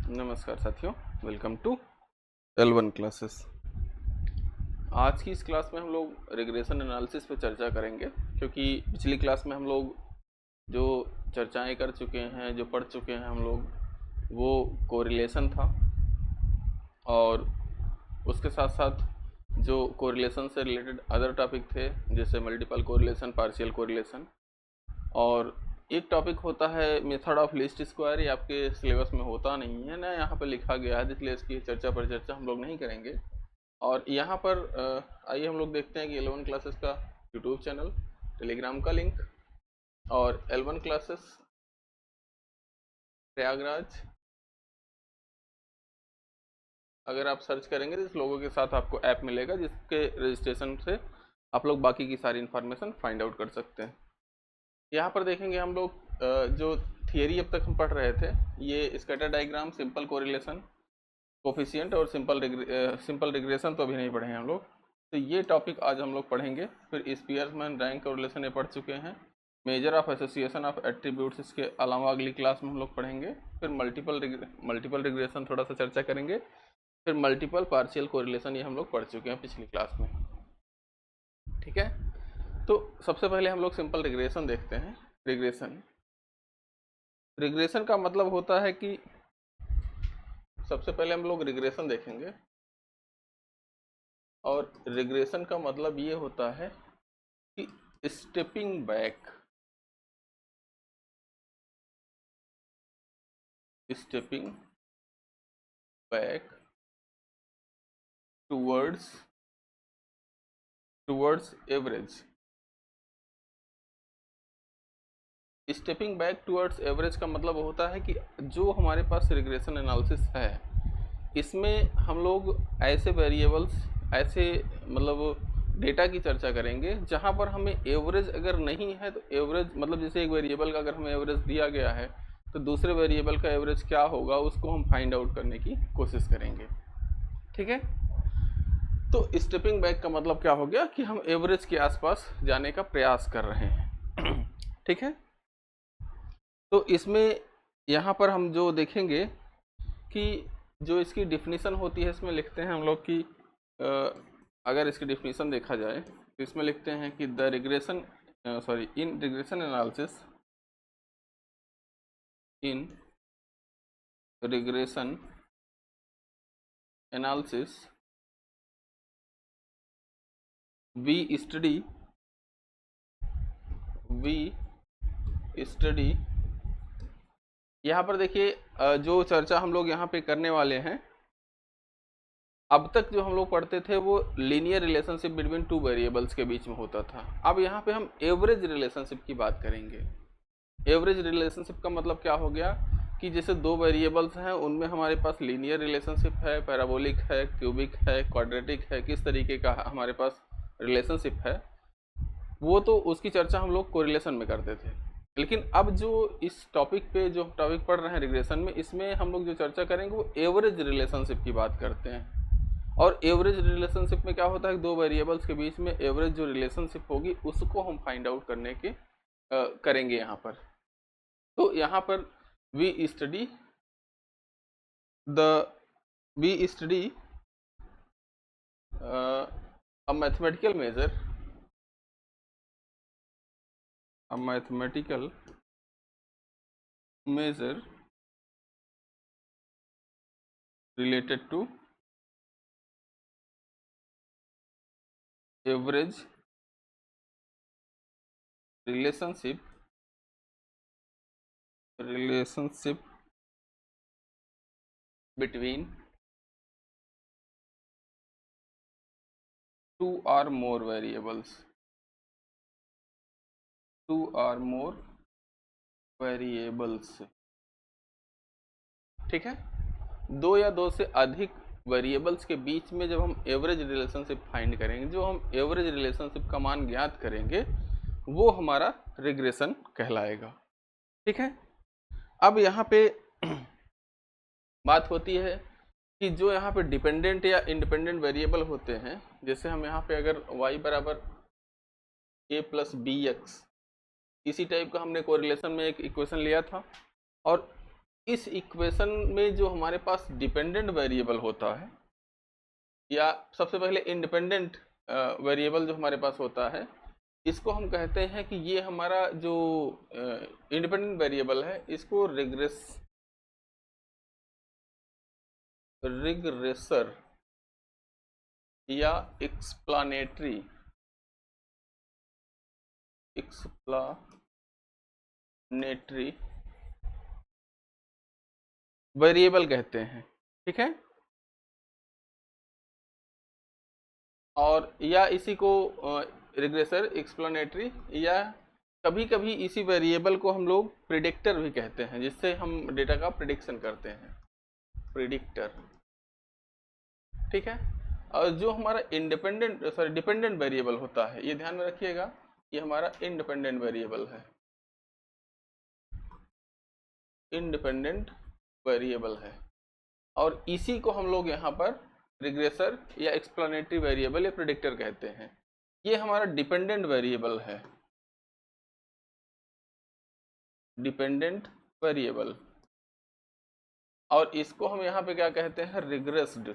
नमस्कार साथियों, welcome to L1 classes. आज की इस क्लास में हम लोग रिग्रेशन एनालिसिस पे चर्चा करेंगे, क्योंकि पिछली क्लास में हम लोग जो चर्चाएं कर चुके हैं, जो पढ़ चुके हैं हम लोग, वो कोरिलेशन था और उसके साथ साथ जो कोरिलेशन से रिलेटेड अदर टॉपिक थे, जैसे मल्टीपल कोरिलेशन, पार्शियल कोरिलेशन, और एक टॉपिक होता है मेथड ऑफ लीस्ट स्क्वायर। ये आपके सिलेबस में होता नहीं है ना, यहाँ पर लिखा गया है, इसलिए इसकी चर्चा हम लोग नहीं करेंगे। और यहाँ पर आइए हम लोग देखते हैं कि L1 क्लासेस का यूट्यूब चैनल, टेलीग्राम का लिंक और L1 क्लासेस प्रयागराज, अगर आप सर्च करेंगे तो इस लोगों के साथ आपको ऐप मिलेगा, जिसके रजिस्ट्रेशन से आप लोग बाकी की सारी इन्फॉर्मेशन फाइंड आउट कर सकते हैं। यहाँ पर देखेंगे हम लोग जो थियरी अब तक हम पढ़ रहे थे, ये scatter diagram, simple correlation, coefficient और सिंपल रिग्रेशन तो अभी नहीं पढ़े हैं हम लोग, तो ये टॉपिक आज हम लोग पढ़ेंगे। फिर स्पीयरमैन रैंक कोरिलेशन ये पढ़ चुके हैं। Measure of association of attributes, इसके अलावा अगली क्लास में हम लोग पढ़ेंगे। फिर मल्टीपल रिग्रेशन थोड़ा सा चर्चा करेंगे। फिर मल्टीपल पार्शियल कोरिलेशन ये हम लोग पढ़ चुके हैं पिछली क्लास में, ठीक है। तो सबसे पहले हम लोग सिंपल रिग्रेशन देखते हैं। रिग्रेशन का मतलब होता है कि सबसे पहले हम लोग रिग्रेशन देखेंगे, और रिग्रेशन का मतलब ये होता है कि stepping back towards average. Stepping back towards average का मतलब होता है कि जो हमारे पास रिग्रेशन एनालिसिस है, इसमें हम लोग ऐसे वेरिएबल्स, ऐसे मतलब डेटा की चर्चा करेंगे जहां पर हमें एवरेज अगर नहीं है तो एवरेज मतलब जैसे एक वेरिएबल का अगर हमें एवरेज दिया गया है तो दूसरे वेरिएबल का एवरेज क्या होगा उसको हम फाइंड आउट करने की कोशिश करेंगे, ठीक है। तो स्टेपिंग बैक का मतलब क्या हो गया कि हम एवरेज के आसपास जाने का प्रयास कर रहे हैं, ठीक है। तो इसमें यहाँ पर हम जो देखेंगे कि जो इसकी डिफिनीशन होती है, इसमें लिखते हैं हम लोग कि अगर इसकी डिफिनीशन देखा जाए तो इसमें लिखते हैं कि the regression in regression analysis, we study यहाँ पर देखिए जो चर्चा हम लोग यहाँ पे करने वाले हैं, अब तक जो हम लोग पढ़ते थे वो linear relationship between two variables के बीच में होता था। अब यहाँ पे हम एवरेज रिलेशनशिप की बात करेंगे। एवरेज रिलेशनशिप का मतलब क्या हो गया कि जैसे दो वेरिएबल्स हैं, उनमें हमारे पास लीनियर रिलेशनशिप है, पैराबोलिक है, क्यूबिक है, क्वाड्रेटिक है, किस तरीके का हमारे पास रिलेशनशिप है, वो तो उसकी चर्चा हम लोग कोरिलेशन में करते थे। लेकिन अब जो इस टॉपिक पे जो टॉपिक पढ़ रहे हैं रिग्रेशन में, इसमें हम लोग जो चर्चा करेंगे वो एवरेज रिलेशनशिप की बात करते हैं। और एवरेज रिलेशनशिप में क्या होता है, दो वेरिएबल्स के बीच में एवरेज जो रिलेशनशिप होगी उसको हम फाइंड आउट करने के करेंगे यहाँ पर। तो यहाँ पर we study a mathematical measure related to average relationship between two or more variables, ठीक है। दो या दो से अधिक वेरिएबल्स के बीच में जब हम एवरेज रिलेशनशिप फाइंड करेंगे, जो हम एवरेज रिलेशनशिप का मान ज्ञात करेंगे, वो हमारा रिग्रेशन कहलाएगा, ठीक है। अब यहाँ पे बात होती है कि जो यहाँ पे डिपेंडेंट या इंडिपेंडेंट वेरिएबल होते हैं, जैसे हम यहाँ पे अगर y बराबर a प्लस बी एक्स, इसी टाइप का हमने कोरिलेशन में एक इक्वेशन लिया था, और इस इक्वेशन में जो हमारे पास डिपेंडेंट वेरिएबल होता है, या सबसे पहले इंडिपेंडेंट वेरिएबल जो हमारे पास होता है, इसको हम कहते हैं कि ये हमारा जो इंडिपेंडेंट वेरिएबल है, इसको रिग्रेसर या एक्सप्लानेटरी वेरिएबल कहते हैं। ठीक है, और या इसी को रिग्रेसर, एक्सप्लानेटरी, या कभी कभी इसी वेरिएबल को हम लोग प्रिडिक्टर भी कहते हैं, जिससे हम डेटा का प्रिडिक्शन करते हैं, प्रिडिक्टर। ठीक है, और जो हमारा डिपेंडेंट वेरिएबल होता है, ये ध्यान में रखिएगा, ये हमारा इंडिपेंडेंट वेरिएबल है, इंडिपेंडेंट वेरिएबल है, और इसी को हम लोग यहाँ पर रिग्रेसर या एक्सप्लानेटरी वेरिएबल या प्रिडिक्टर कहते हैं। ये हमारा डिपेंडेंट वेरिएबल है, डिपेंडेंट वेरिएबल, और इसको हम यहाँ पे क्या कहते हैं, रिग्रेस्ड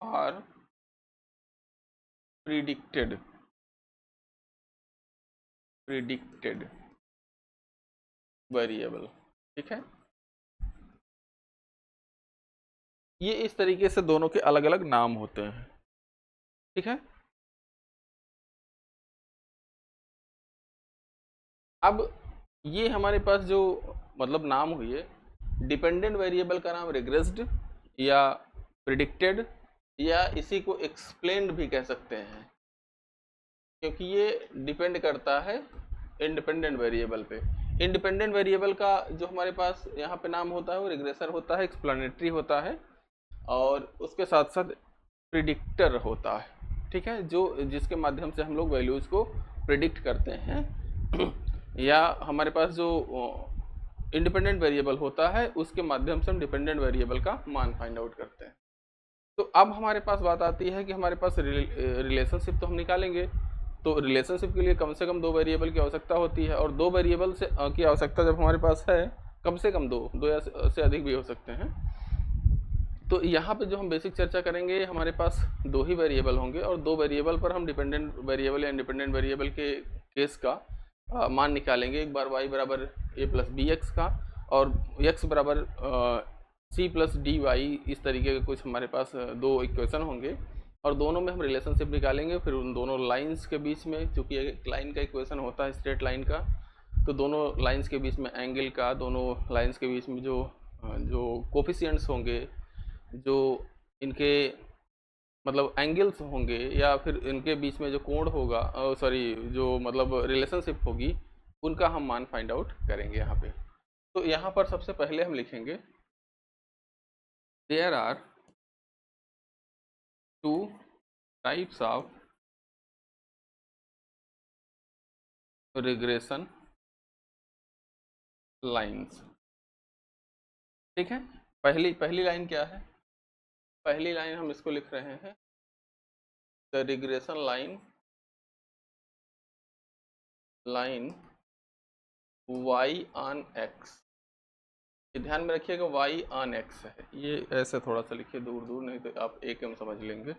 और प्रिडिक्टेड वेरिएबल। ठीक है, ये इस तरीके से दोनों के अलग अलग नाम होते हैं। ठीक है, अब ये हमारे पास जो मतलब नाम हुए, डिपेंडेंट वेरिएबल का नाम रिग्रेस्ड या प्रिडिक्टेड, या इसी को एक्सप्लेन्ड भी कह सकते हैं, क्योंकि ये डिपेंड करता है इंडिपेंडेंट वेरिएबल पे। इंडिपेंडेंट वेरिएबल का जो हमारे पास यहाँ पे नाम होता है वो रिग्रेसर होता है, एक्सप्लेनेटरी होता है, और उसके साथ साथ प्रिडिक्टर होता है। ठीक है, जो जिसके माध्यम से हम लोग वैल्यूज़ को प्रिडिक्ट करते हैं या हमारे पास जो इंडिपेंडेंट वेरिएबल होता है उसके माध्यम से हम डिपेंडेंट वेरिएबल का मान फाइंड आउट करते हैं। तो अब हमारे पास बात आती है कि हमारे पास रिलेशनशिप तो हम निकालेंगे, तो रिलेशनशिप के लिए कम से कम 2 वेरिएबल की आवश्यकता होती है, और 2 वेरिएबल से की आवश्यकता जब हमारे पास है, कम से कम 2 या से अधिक भी हो सकते हैं। तो यहाँ पे जो हम बेसिक चर्चा करेंगे, हमारे पास 2 ही वेरिएबल होंगे, और 2 वेरिएबल पर हम डिपेंडेंट वेरिएबल या इंडिपेंडेंट वेरिएबल के केस का मान निकालेंगे। एक बार y बराबर a प्लस बी एक्स का, और x बराबर c प्लस डी वाई, इस तरीके के कुछ हमारे पास 2 इक्वेशन होंगे, और दोनों में हम रिलेशनशिप निकालेंगे। फिर उन दोनों लाइंस के बीच में, चूँकि एक लाइन का इक्वेशन होता है स्ट्रेट लाइन का, तो दोनों लाइंस के बीच में एंगल का, दोनों लाइंस के बीच में जो कोफिशिएंट्स होंगे, जो इनके मतलब एंगल्स होंगे, या फिर इनके बीच में जो कोण होगा, जो मतलब रिलेशनशिप होगी, उनका हम मान फाइंड आउट करेंगे यहाँ पे। तो यहाँ पर सबसे पहले हम लिखेंगे there are 2 types of regression lines. ठीक है, पहली लाइन क्या है, पहली लाइन हम इसको लिख रहे हैं the regression line y on x। ये ध्यान में रखिएगा, y ऑन x है, ये ऐसे थोड़ा सा लिखिए दूर दूर, नहीं तो आप एक में समझ लेंगे,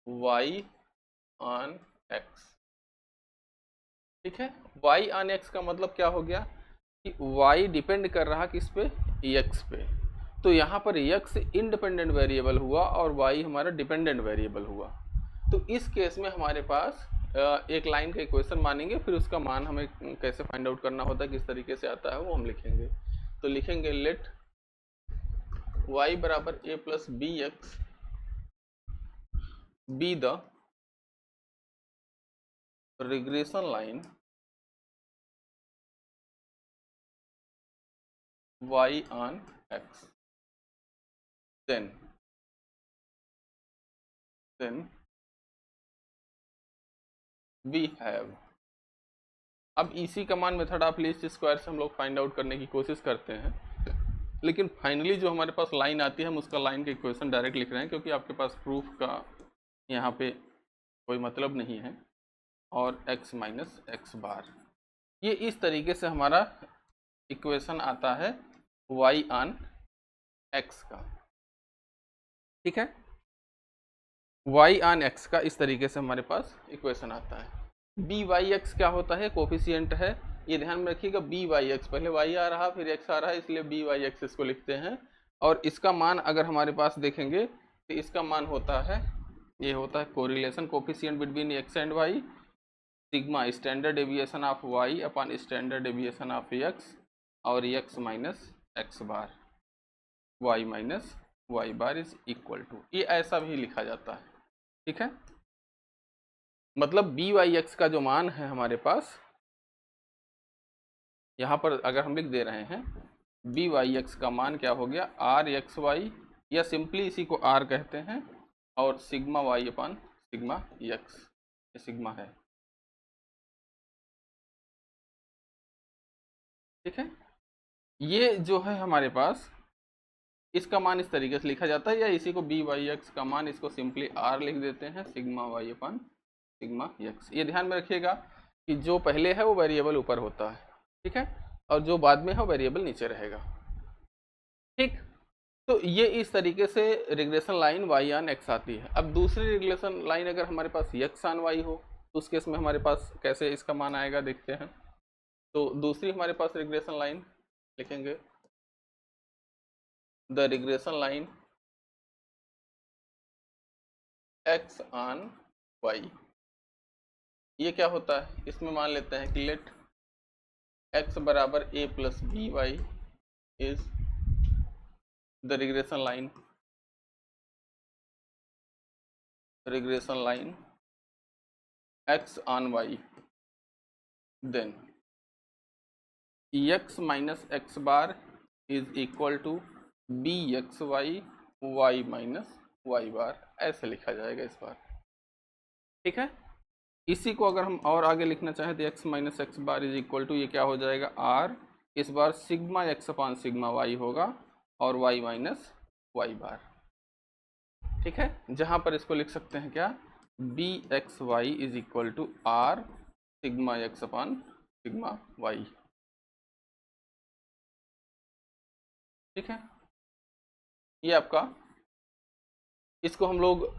y ऑन x। ठीक है, y ऑन x का मतलब क्या हो गया कि y डिपेंड कर रहा किस पे, x पे। तो यहाँ पर x इंडिपेंडेंट वेरिएबल हुआ और y हमारा डिपेंडेंट वेरिएबल हुआ। तो इस केस में हमारे पास एक लाइन का इक्वेशन मानेंगे, फिर उसका मान हमें कैसे फाइंड आउट करना होता है, किस तरीके से आता है, वो हम लिखेंगे। तो लिखेंगे लेट y बराबर a plus b x b the regression line y on x, then we have। अब इसी कमांड मेथड आप लीस्ट स्क्वायर से हम लोग फाइंड आउट करने की कोशिश करते हैं, लेकिन फाइनली जो हमारे पास लाइन आती है, हम उसका लाइन का इक्वेशन डायरेक्ट लिख रहे हैं, क्योंकि आपके पास प्रूफ का यहाँ पे कोई मतलब नहीं है। और x माइनस एक्स बार, ये इस तरीके से हमारा इक्वेशन आता है y ऑन x का, ठीक है, y ऑन x का इस तरीके से हमारे पास इक्वेशन आता है। बी वाई एक्स क्या होता है, कोफिशिएंट है, ये ध्यान में रखिएगा। बी वाई एक्स, पहले y आ रहा फिर x आ रहा है, इसलिए बी वाई एक्स इसको लिखते हैं। और इसका मान अगर हमारे पास देखेंगे तो इसका मान होता है, ये होता है correlation coefficient between x and y, sigma standard deviation of y upon standard deviation of x, और x minus x bar, y minus y bar is equal to, ये ऐसा भी लिखा जाता है, ठीक है। मतलब बी वाई एक्स का जो मान है हमारे पास यहाँ पर अगर हम लिख दे रहे हैं, बी वाई एक्स का मान क्या हो गया, आर एक्स वाई, या सिंपली इसी को आर कहते हैं, और sigma y upon sigma x, ये सिग्मा है, ठीक है। ये जो है हमारे पास, इसका मान इस तरीके से लिखा जाता है, या इसी को बी वाई एक्स का मान, इसको सिंपली आर लिख देते हैं, sigma y upon sigma x. ये ध्यान में रखिएगा कि जो पहले है वो वेरिएबल ऊपर होता है, ठीक है, और जो बाद में है वो वेरिएबल नीचे रहेगा, ठीक। तो ये इस तरीके से regression line y on x आती है। अब दूसरी रिग्रेशन लाइन अगर हमारे पास x ऑन y हो तो उस केस में हमारे पास कैसे इसका मान आएगा देखते हैं। तो दूसरी हमारे पास रिग्रेशन लाइन लिखेंगे, the regression line x on y। ये क्या होता है, इसमें मान लेते हैं कि लेट x बराबर a plus b y is the regression line x on y, then x minus x bar is equal to bxy y minus y bar, ऐसे लिखा जाएगा इस बार, ठीक है। इसी को अगर हम और आगे लिखना चाहें तो x minus x bar is equal to, ये क्या हो जाएगा, r, इस बार sigma x upon sigma y होगा, और y माइनस वाई बार, ठीक है। जहां पर इसको लिख सकते हैं क्या, b x y is equal to r sigma x upon sigma y, ठीक है। ये आपका, इसको हम लोग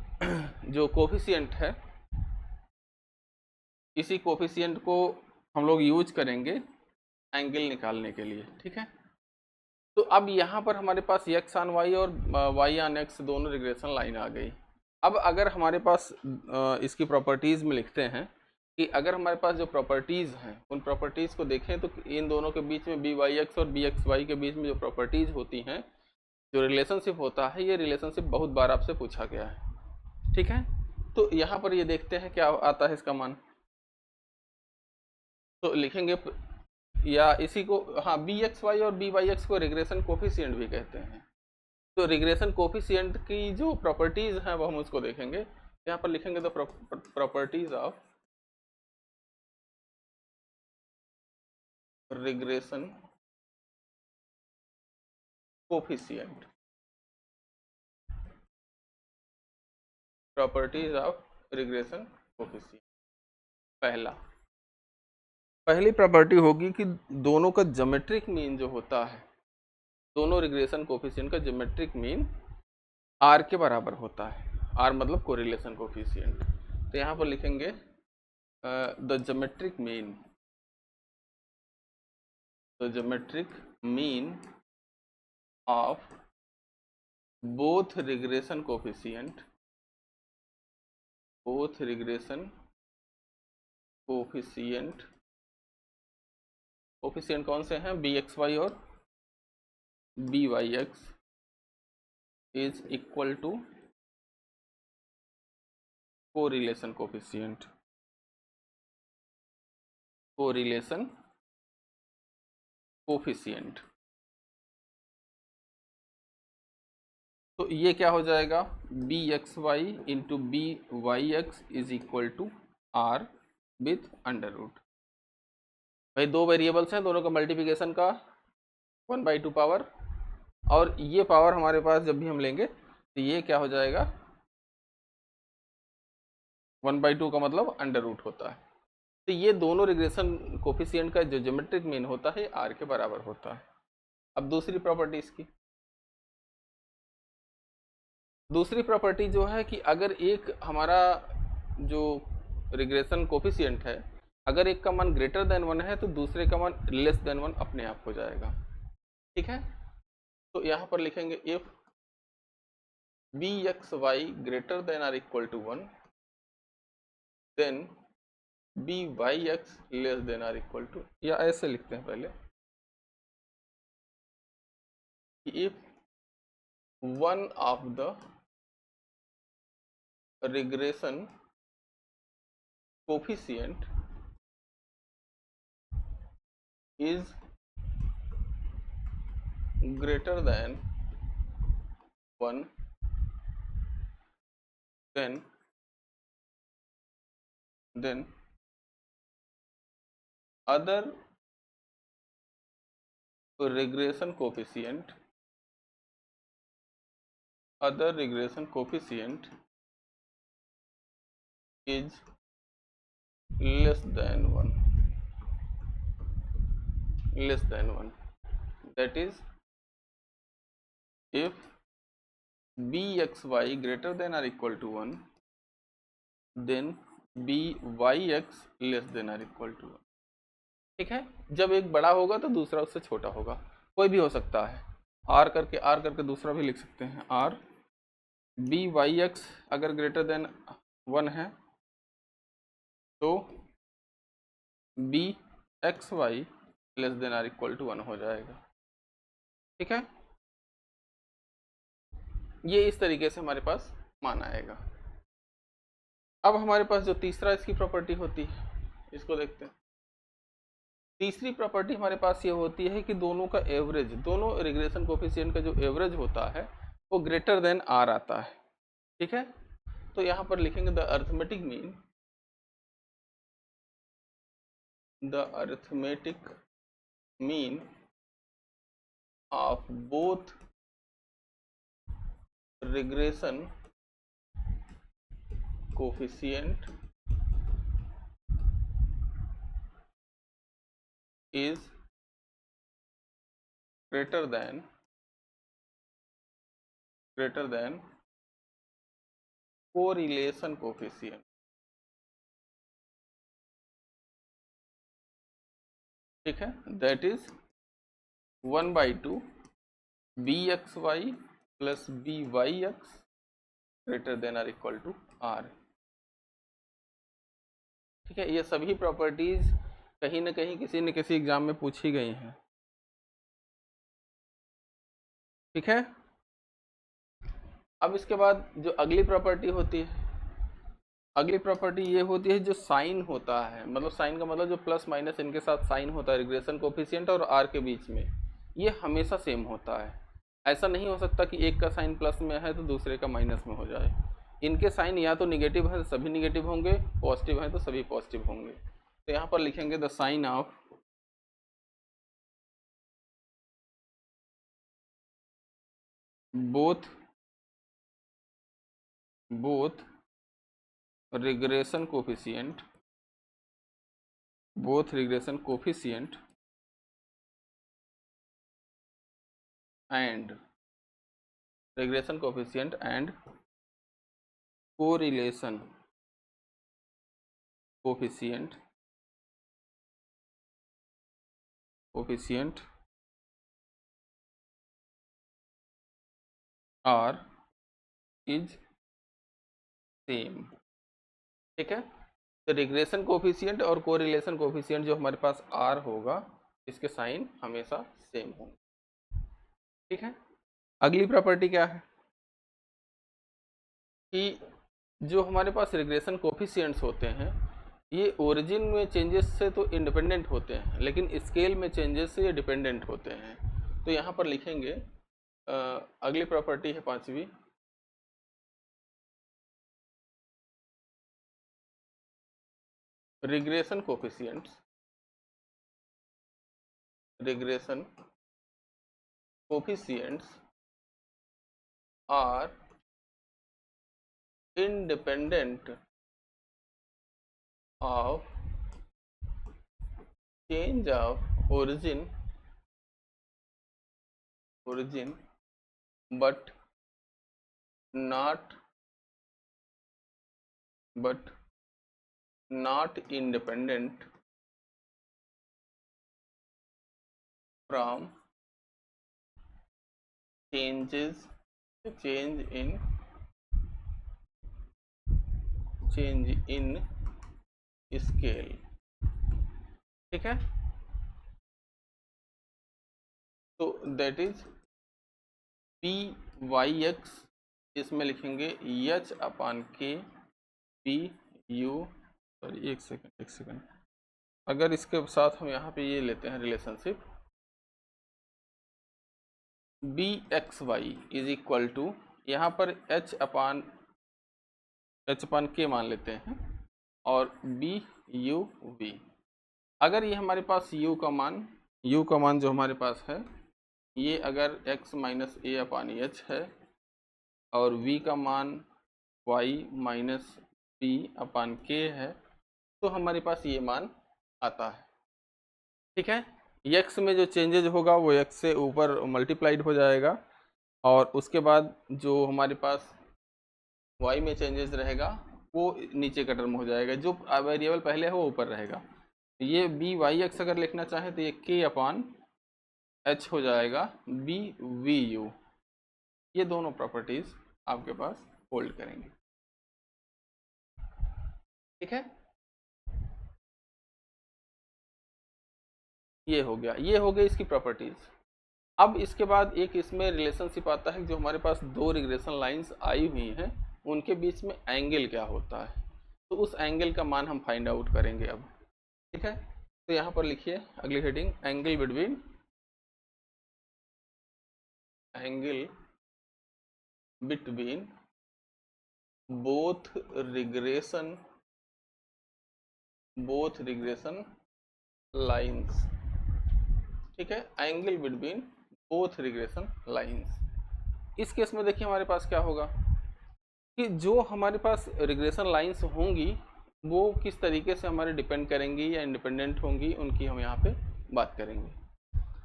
जो कोफिशिएंट है, इसी कोफिशिएंट को हम लोग यूज करेंगे एंगल निकालने के लिए, ठीक है। तो अब यहाँ पर हमारे पास x ऑन y और y ऑन x दोनों रिग्रेशन लाइन आ गई। अब अगर हमारे पास इसकी प्रॉपर्टीज़ में लिखते हैं कि अगर हमारे पास जो प्रॉपर्टीज़ हैं उन प्रॉपर्टीज़ को देखें तो इन दोनों के बीच में बी वाई एक्स और बी एक्स वाई के बीच में जो प्रॉपर्टीज़ होती हैं, जो रिलेशनशिप होता है, ये रिलेशनशिप बहुत बार आपसे पूछा गया है, ठीक है। तो यहाँ पर ये देखते हैं क्या आता है इसका मान, तो लिखेंगे, या इसी को, हाँ, बी एक्स वाई और बी वाई एक्स को रिग्रेशन कोफिशिएंट भी कहते हैं। तो रिग्रेशन कोफिशिएंट की जो प्रॉपर्टीज हैं वो हम उसको देखेंगे। यहाँ पर लिखेंगे the properties of regression coefficient, properties of regression coefficient. पहली प्रॉपर्टी होगी कि दोनों का ज्योमेट्रिक मीन जो होता है, दोनों रिग्रेशन कोफिशिएंट का ज्योमेट्रिक मीन आर के बराबर होता है। आर मतलब कोरिलेशन कोफिशिएंट। तो यहाँ पर लिखेंगे the geometric mean of both regression coefficient coefficient कौन से हैं, बी एक्स वाई और b y x is equal to correlation coefficient. तो ये क्या हो जाएगा, b x y into b y x is equal to r with under root. भाई दो वेरिएबल्स हैं, दोनों का मल्टीप्लिकेशन का 1/2 पावर, और ये पावर हमारे पास जब भी हम लेंगे तो ये क्या हो जाएगा, 1/2 का मतलब अंडर रूट होता है, तो ये दोनों रिग्रेशन कोफिशिएंट का जो ज्योमेट्रिक मीन होता है आर के बराबर होता है। अब दूसरी प्रॉपर्टी इसकी, दूसरी प्रॉपर्टी जो है कि अगर एक हमारा जो रिग्रेशन कोफिशिएंट है, अगर एक का मान ग्रेटर देन 1 है तो दूसरे का मान लेस देन 1 अपने आप हो जाएगा। ठीक है, तो यहाँ पर लिखेंगे if b x y greater than or equal to 1 then b y x less than or equal to, या ऐसे लिखते हैं पहले, if one of the regression coefficient is greater than 1 then other regression coefficient is less than 1, that is if bxy greater than or equal to 1 then byx less than or equal to 1। ठीक है, जब एक बड़ा होगा तो दूसरा उससे छोटा होगा, कोई भी हो सकता है, आर करके दूसरा भी लिख सकते हैं, आर बी वाई एक्स अगर ग्रेटर देन 1 है तो b x y less than or equal to 1 हो जाएगा। ठीक है, ये इस तरीके से हमारे पास मान आएगा। अब हमारे पास जो तीसरा इसकी प्रॉपर्टी होती है इसको देखते हैं। तीसरी प्रॉपर्टी हमारे पास ये होती है कि दोनों का एवरेज, दोनों रिग्रेशन कोफिशिएंट का जो एवरेज होता है वो ग्रेटर देन आर आता है। ठीक है, तो यहाँ पर लिखेंगे the arithmetic mean of both regression coefficient is greater than correlation coefficient। ठीक है, that is 1/2 bxy plus byx greater than or equal to r। ठीक है, ये सभी प्रॉपर्टीज कहीं ना कहीं किसी न किसी एग्जाम में पूछी गई हैं। ठीक है, अब इसके बाद जो अगली प्रॉपर्टी होती है, अगली प्रॉपर्टी ये होती है जो साइन होता है, मतलब साइन का मतलब जो प्लस माइनस इनके साथ साइन होता है रिग्रेशन कोफिशिएंट और आर के बीच में, ये हमेशा सेम होता है। ऐसा नहीं हो सकता कि एक का साइन प्लस में है तो दूसरे का माइनस में हो जाए। इनके साइन या तो निगेटिव है तो सभी निगेटिव होंगे, पॉजिटिव है तो सभी पॉजिटिव होंगे। तो यहाँ पर लिखेंगे the sign of both regression coefficient and correlation coefficient are is same। ठीक है, तो रिग्रेशन कोफिशिएंट और कोरिलेशन कोफिशिएंट जो हमारे पास आर होगा इसके साइन हमेशा सेम होंगे। ठीक है, अगली प्रॉपर्टी क्या है कि जो हमारे पास रिग्रेशन कोफिशिएंट्स होते हैं ये ओरिजिन में चेंजेस से तो इंडिपेंडेंट होते हैं लेकिन स्केल में चेंजेस से ये डिपेंडेंट होते हैं। तो यहाँ पर लिखेंगे अगली प्रॉपर्टी है पांचवी, regression coefficients are independent of change of origin but not independent from change in scale। ठीक है, तो that is p y x, इसमें लिखेंगे h upon k p u, sorry एक सेकंड, अगर इसके साथ हम यहाँ पे ये लेते हैं relationship b x y is equal to, यहाँ पर एच अपान के मान लेते हैं और बी यू वी। अगर ये हमारे पास u का मान जो हमारे पास है ये अगर x माइनस ए अपान एच है और v का मान y माइनस पी अपान के है, तो हमारे पास ये मान आता है। ठीक है, x में जो चेंजेज होगा वो x से ऊपर मल्टीप्लाइड हो जाएगा और उसके बाद जो हमारे पास y में चेंजेस रहेगा वो नीचे का टर्म हो जाएगा, जो वेरिएबल पहले है वो ऊपर रहेगा। ये बी वाई एक्स अगर लिखना चाहें तो ये के अपान एच हो जाएगा बी वी यू। ये दोनों प्रॉपर्टीज आपके पास होल्ड करेंगे। ठीक है, ये हो गया इसकी प्रॉपर्टीज। अब इसके बाद एक इसमें रिलेशनशिप आता है, जो हमारे पास दो रिग्रेशन लाइंस आई हुई हैं उनके बीच में एंगल क्या होता है, तो उस एंगल का मान हम फाइंड आउट करेंगे अब। ठीक है, तो यहाँ पर लिखिए अगली heading, angle between both regression lines. ठीक है, angle between both regression lines. इस केस में देखिए हमारे पास क्या होगा कि जो हमारे पास रिग्रेशन लाइंस होंगी वो किस तरीके से हमारे डिपेंड करेंगी या इंडिपेंडेंट होंगी, उनकी हम यहाँ पे बात करेंगे।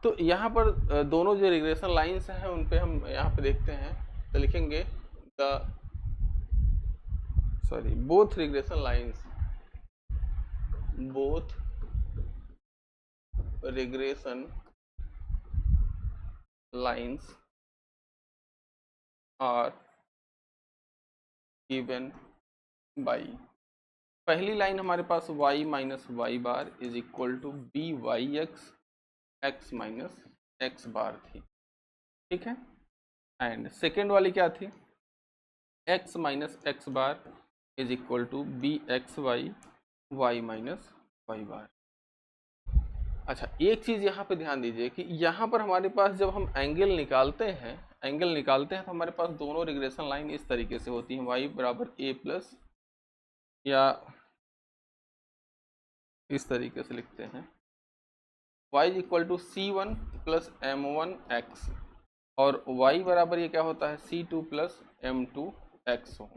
तो यहाँ पर दोनों जो रिग्रेशन लाइंस हैं उन पे हम यहाँ पे देखते हैं, तो लिखेंगे both regression lines are given by, पहली लाइन हमारे पास y minus y bar is equal to b y x minus x bar थी। ठीक है, एंड सेकेंड वाली क्या थी, x minus x bar is equal to b x y minus y bar. अच्छा, एक चीज़ यहाँ पे ध्यान दीजिए कि यहाँ पर हमारे पास जब हम एंगल निकालते हैं तो हमारे पास दोनों रिग्रेशन लाइन इस तरीके से होती हैं, y बराबर a प्लस, या इस तरीके से लिखते हैं y equal to c1 plus m1x, और y बराबर ये क्या होता है c2 प्लस m2x हो।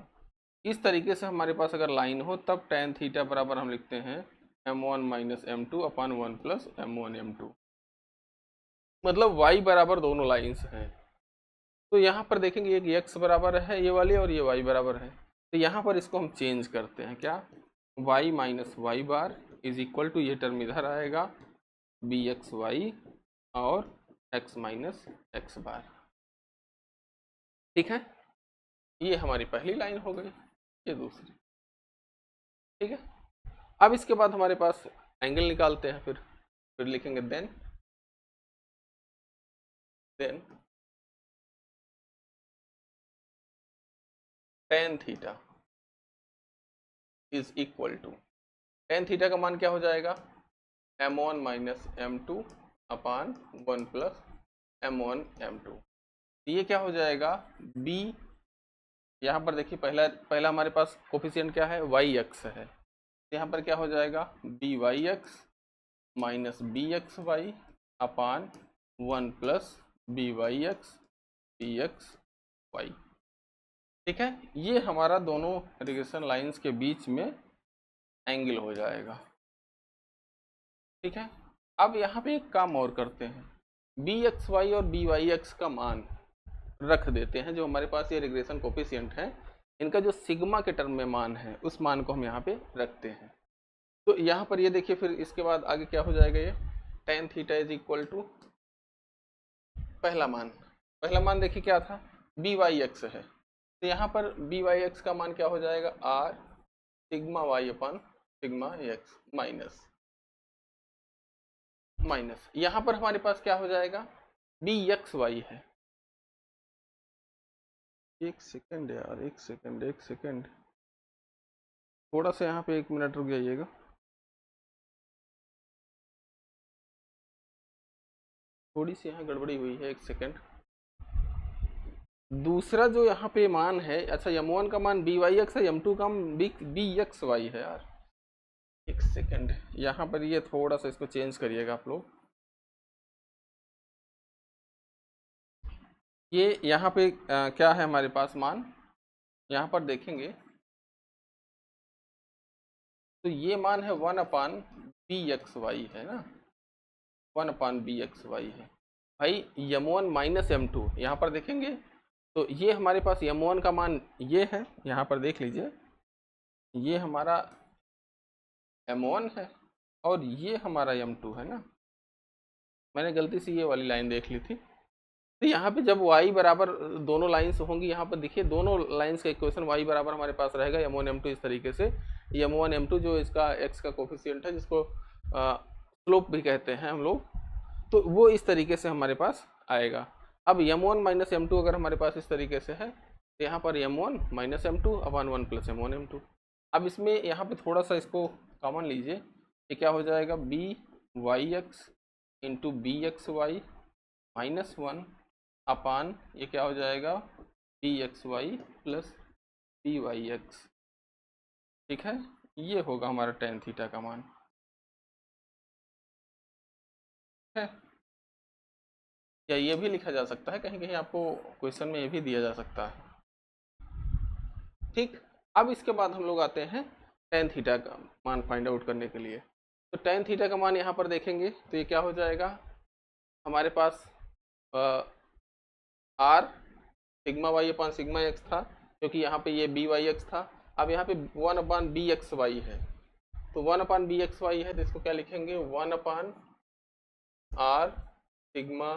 इस तरीके से हमारे पास अगर लाइन हो तब tan थीटा बराबर हम लिखते हैं m1 माइनस m2 अपान 1 प्लस m1 m2, मतलब y बराबर दोनों लाइंस हैं। तो यहाँ पर देखेंगे एक x बराबर है ये वाली और ये y बराबर है, तो यहाँ पर इसको हम चेंज करते हैं, क्या y minus y bar is equal to, ये टर्म इधर आएगा बी एक्स वाई और x माइनस एक्स बार। ठीक है, ये हमारी पहली लाइन हो गई, ये दूसरी। ठीक है, अब इसके बाद हमारे पास एंगल निकालते हैं, फिर लिखेंगे then tan theta is equal to, tan theta का मान क्या हो जाएगा m1 माइनस m2 अपान 1 प्लस m1 m2। ये क्या हो जाएगा b, यहाँ पर देखिए पहला हमारे पास कोफिशिएंट क्या है वाई एक्स है, यहाँ पर क्या हो जाएगा b y x minus b x y upon 1 plus b y x y. ठीक है, ये हमारा दोनों रिग्रेशन लाइंस के बीच में एंगल हो जाएगा। ठीक है, अब यहाँ पे एक काम और करते हैं, बी एक्स वाई और बी वाई एक्स का मान रख देते हैं, जो हमारे पास ये रिग्रेशन कोफिशिएंट है, इनका जो सिग्मा के टर्म में मान है उस मान को हम यहाँ पे रखते हैं। तो यहाँ पर ये देखिए, फिर इसके बाद आगे क्या हो जाएगा, ये tan theta is equal to पहला मान देखिए क्या था, बी वाई एक्स है, तो यहाँ पर बी वाई एक्स का मान क्या हो जाएगा, r sigma y upon sigma x minus यहाँ पर हमारे पास क्या हो जाएगा, बी एक्स वाई है। एक सेकंड यार, एक सेकंड, थोड़ा सा यहाँ पे 1 मिनट रुक जाइएगा। थोड़ी सी यहाँ गड़बड़ी हुई है, 1 सेकंड। दूसरा जो यहाँ पे मान है, अच्छा m1 का मान बी वाई एक्स है, m2 का बी एक्स वाई है यार। 1 सेकंड, यहाँ पर ये थोड़ा सा इसको चेंज करिएगा आप लोग। ये यहाँ पे क्या है हमारे पास मान, यहाँ पर देखेंगे तो ये मान है 1/bxy है ना, 1/bxy है भाई। m1 माइनस m2 यहाँ पर देखेंगे तो ये हमारे पास m1 का मान ये है, यहाँ पर देख लीजिए, ये हमारा m1 है और ये हमारा m2 है ना। मैंने गलती से ये वाली लाइन देख ली थी। तो यहाँ पे जब y बराबर दोनों लाइन्स होंगी, यहाँ पर देखिए दोनों लाइन्स का इक्वेशन y बराबर हमारे पास रहेगा m1 m2 इस तरीके से। m1 m2 जो इसका x का कोफिशिएंट है, जिसको स्लोप भी कहते हैं हम लोग, तो वो इस तरीके से हमारे पास आएगा। अब m1 माइनस m2 अगर हमारे पास इस तरीके से है, तो यहाँ पर m1 माइनस m2 अपन 1 प्लस m1 m2। अब इसमें यहाँ पे थोड़ा सा इसको कॉमन लीजिए, ये क्या हो जाएगा, b y x into b x y minus 1 upon ये क्या हो जाएगा, b x y plus b y x. ठीक है, ये होगा हमारा tan थीटा का मान है। या ये भी लिखा जा सकता है, कहीं कहीं आपको क्वेश्चन में ये भी दिया जा सकता है। ठीक, अब इसके बाद हम लोग आते हैं tan थीटा का मान फाइंड आउट करने के लिए। तो tan थीटा का मान यहाँ पर देखेंगे तो ये क्या हो जाएगा हमारे पास, r sigma y upon sigma x था, क्योंकि यहाँ पे ये बी वाई एक्स था। अब यहाँ पे 1/bxy है, तो 1/bxy है तो इसको क्या लिखेंगे, 1/r sigma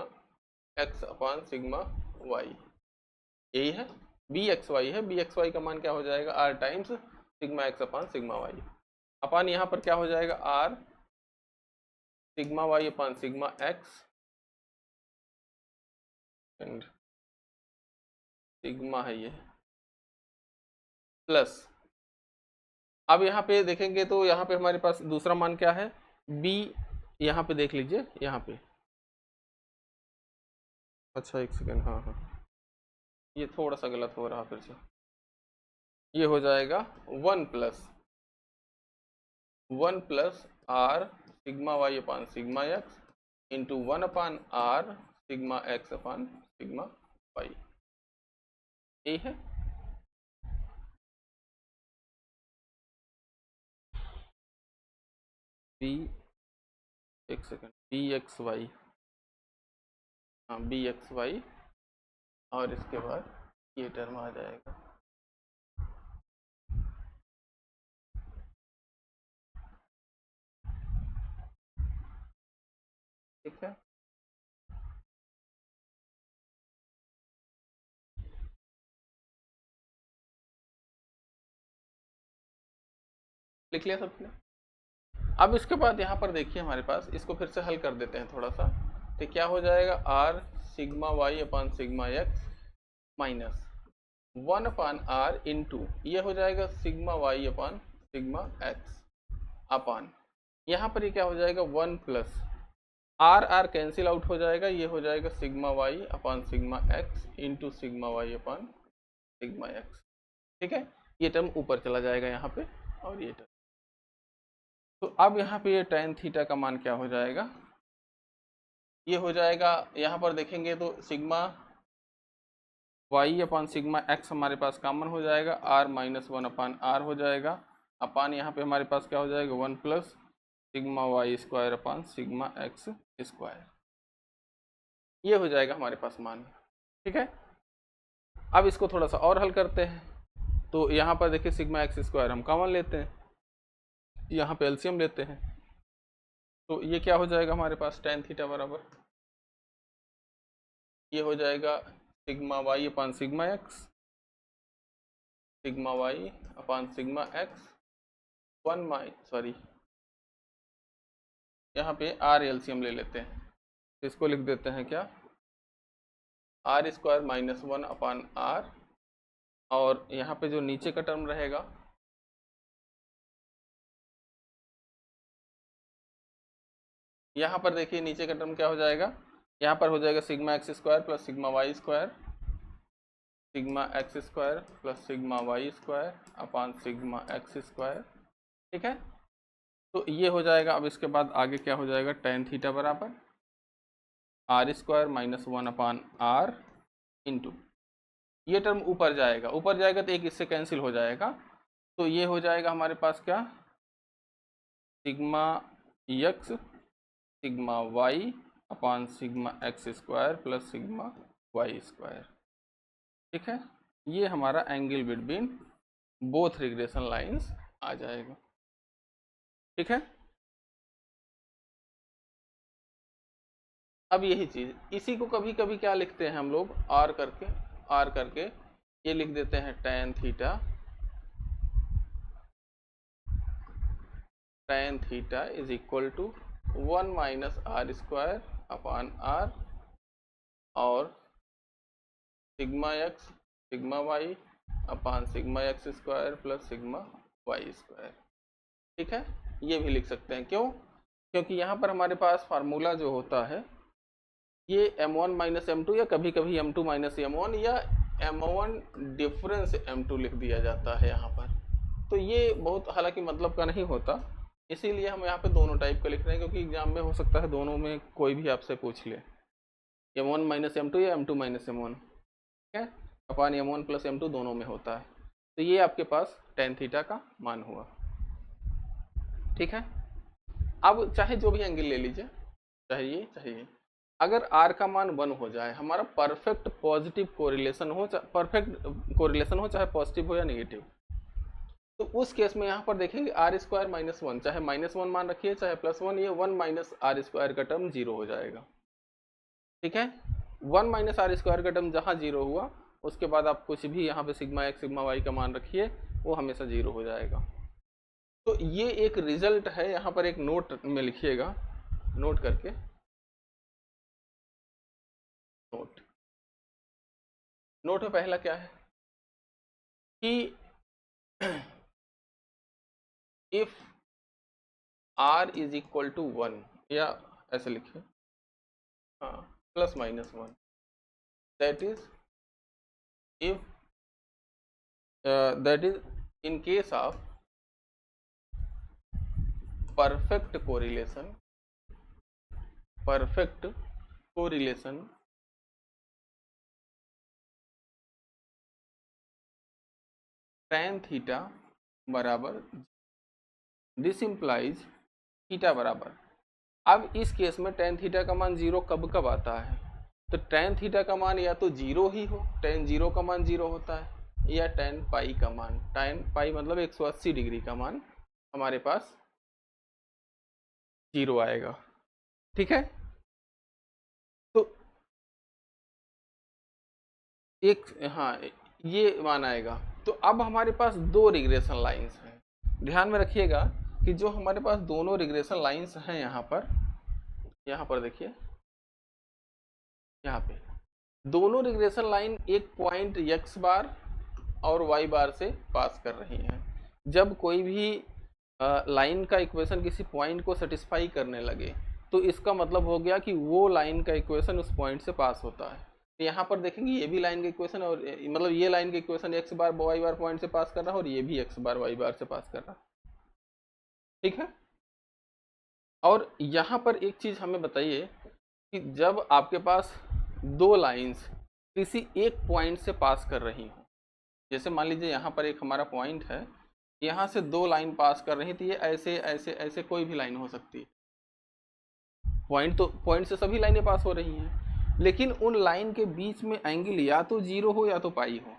x upon sigma y, यही है bxy है। bxy का मान क्या हो जाएगा, r times sigma x upon sigma y upon यहाँ पर क्या हो जाएगा, r sigma y upon sigma x and sigma है ये प्लस। अब यहाँ पे देखेंगे तो यहाँ पे हमारे पास दूसरा मान क्या है, b, यहाँ पे देख लीजिए, यहाँ पे, अच्छा 1 सेकेंड, हाँ ये थोड़ा सा गलत हो रहा फिर से, ये हो जाएगा 1 plus r sigma y upon sigma x into 1/r sigma x upon sigma y, यही है। B, 1 second, b x y, हाँ बी एक्स वाई, और इसके बाद ये टर्म आ जाएगा, ठीक है। लिख लिया सबने। अब इसके बाद यहाँ पर देखिए हमारे पास, इसको फिर से हल कर देते हैं थोड़ा सा, तो क्या हो जाएगा, r sigma y upon sigma x minus 1/r into ये हो जाएगा sigma y upon sigma x upon यहाँ पर ये क्या हो जाएगा, 1 प्लस आर कैंसिल आउट हो जाएगा, ये हो जाएगा sigma y upon sigma x into sigma y upon sigma x. ठीक है, ये टर्म ऊपर चला जाएगा यहाँ पे, और ये टर्म, तो अब यहाँ पे ये tan थीटा का मान क्या हो जाएगा, ये हो जाएगा, यहाँ पर देखेंगे तो sigma y upon sigma x हमारे पास कॉमन हो जाएगा, r माइनस 1/r हो जाएगा अपान यहाँ पे हमारे पास क्या हो जाएगा, 1 plus sigma y square upon sigma x square, ये हो जाएगा हमारे पास मान। ठीक है, अब इसको थोड़ा सा और हल करते हैं। तो यहाँ पर देखिए सिग्मा एक्स स्क्वायर हम कॉमन लेते हैं, यहाँ पे एलसीएम लेते हैं, तो ये क्या हो जाएगा हमारे पास tan थीटा बराबर, ये हो जाएगा sigma y upon sigma x, sigma y upon sigma x, यहाँ पे आर एलसीएम ले लेते हैं, इसको लिख देते हैं क्या, r square minus 1 upon r, और यहाँ पे जो नीचे का टर्म रहेगा यहाँ पर देखिए नीचे का टर्म क्या हो जाएगा, यहाँ पर हो जाएगा sigma x square plus sigma y square, sigma x square plus sigma y square upon sigma x square. ठीक है, तो ये हो जाएगा। अब इसके बाद आगे क्या हो जाएगा, tan थीटा बराबर r square minus 1 upon r into, ये टर्म ऊपर जाएगा, ऊपर जाएगा तो एक इससे कैंसिल हो जाएगा, तो ये हो जाएगा हमारे पास क्या, sigma x sigma y upon sigma x square plus sigma y square. ठीक है, ये हमारा angle between both regression lines आ जाएगा। ठीक है, अब यही चीज, इसी को कभी कभी क्या लिखते हैं हम लोग, आर करके ये लिख देते हैं tan theta is equal to 1 minus r square upon r और sigma x sigma y upon sigma x square plus sigma y square. ठीक है, ये भी लिख सकते हैं, क्यों, क्योंकि यहाँ पर हमारे पास फार्मूला जो होता है ये m1 माइनस m2 या कभी कभी m2 माइनस m1 या m1 डिफरेंस m2 लिख दिया जाता है यहाँ पर, तो ये बहुत हालांकि मतलब का नहीं होता, इसीलिए हम यहाँ पे दोनों टाइप का लिख रहे हैं, क्योंकि एग्जाम में हो सकता है दोनों में कोई भी आपसे पूछ ले, m1 माइनस m2 या m2 माइनस m1, ठीक है, अपान m1 प्लस m2 दोनों में होता है, तो ये आपके पास tan थीटा का मान हुआ। ठीक है, अब चाहे जो भी एंगल ले लीजिए, चाहिए अगर r का मान 1 हो जाए, हमारा परफेक्ट पॉजिटिव कोरिलेशन हो, चाहे पॉजिटिव हो या नेगेटिव, तो उस केस में यहाँ पर देखेंगे आर स्क्वायर माइनस 1, चाहे माइनस 1 मान रखिए चाहे प्लस 1, ये 1 माइनस आर स्क्वायर का टर्म 0 हो जाएगा। ठीक है, 1 माइनस आर स्क्वायर का टर्म जहाँ 0 हुआ, उसके बाद आप कुछ भी यहाँ पे सिग्मा एक्स सिग्मा वाई का मान रखिए, वो हमेशा 0 हो जाएगा। तो ये एक रिजल्ट है, यहाँ पर एक नोट में लिखिएगा, नोट करके, नोट में पहला क्या है कि if r is equal to 1, या ऐसे लिखिए, हाँ, plus minus 1, that is if that is in case of perfect correlation tan theta बराबर, दिस इम्प्लाइज थीटा बराबर, अब इस केस में tan थीटा का मान 0 कब आता है, तो tan थीटा का मान या तो 0 ही हो, tan 0 का मान 0 होता है, या tan पाई का मान, tan पाई मतलब 180 डिग्री का मान हमारे पास 0 आएगा। ठीक है, तो एक, हाँ, ये मान आएगा। तो अब हमारे पास दो रिग्रेशन लाइंस हैं, ध्यान में रखिएगा कि जो हमारे पास दोनों रिग्रेशन लाइंस हैं यहाँ पर देखिए, यहाँ पे दोनों रिग्रेशन लाइन एक पॉइंट x बार और y बार से पास कर रही हैं। जब कोई भी लाइन का इक्वेशन किसी पॉइंट को सेटिस्फाई करने लगे, तो इसका मतलब हो गया कि वो लाइन का इक्वेशन उस पॉइंट से पास होता है। तो यहाँ पर देखेंगे ये भी लाइन का इक्वेशन, और मतलब ये लाइन का इक्वेशन x बार y बार पॉइंट से पास कर रहा है, और ये भी x बार y बार से पास कर रहा है। ठीक है, और यहाँ पर एक चीज हमें बताइए कि जब आपके पास दो लाइंस किसी एक पॉइंट से पास कर रही हो, जैसे मान लीजिए यहाँ पर एक हमारा पॉइंट है, यहाँ से दो लाइन पास कर रही थी, ये ऐसे ऐसे ऐसे कोई भी लाइन हो सकती है। पॉइंट से सभी लाइनें पास हो रही हैं, लेकिन उन लाइन के बीच में एंगल या तो जीरो हो या तो पाई हो।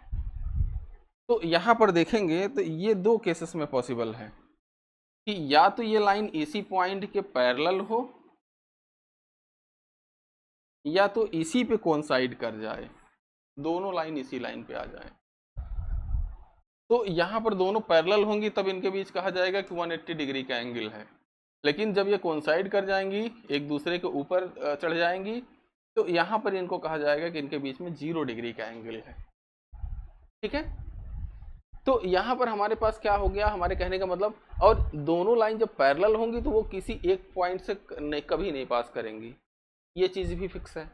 तो यहाँ पर देखेंगे तो ये दो केसेस में पॉसिबल है कि या तो ये लाइन इसी पॉइंट के पैरेलल हो या तो इसी पे कोइंसाइड कर जाए, दोनों लाइन इसी लाइन पे आ जाए। तो यहाँ पर दोनों पैरेलल होंगी तब इनके बीच कहा जाएगा कि 180 डिग्री का एंगल है, लेकिन जब ये कोइंसाइड कर जाएंगी, एक दूसरे के ऊपर चढ़ जाएंगी, तो यहाँ पर इनको कहा जाएगा कि इनके बीच में 0 डिग्री का एंगल है। ठीक है, तो यहाँ पर हमारे पास क्या हो गया, हमारे कहने का मतलब, और दोनों लाइन जब पैरेलल होंगी तो वो किसी एक पॉइंट से कभी नहीं पास करेंगी, ये चीज़ भी फिक्स है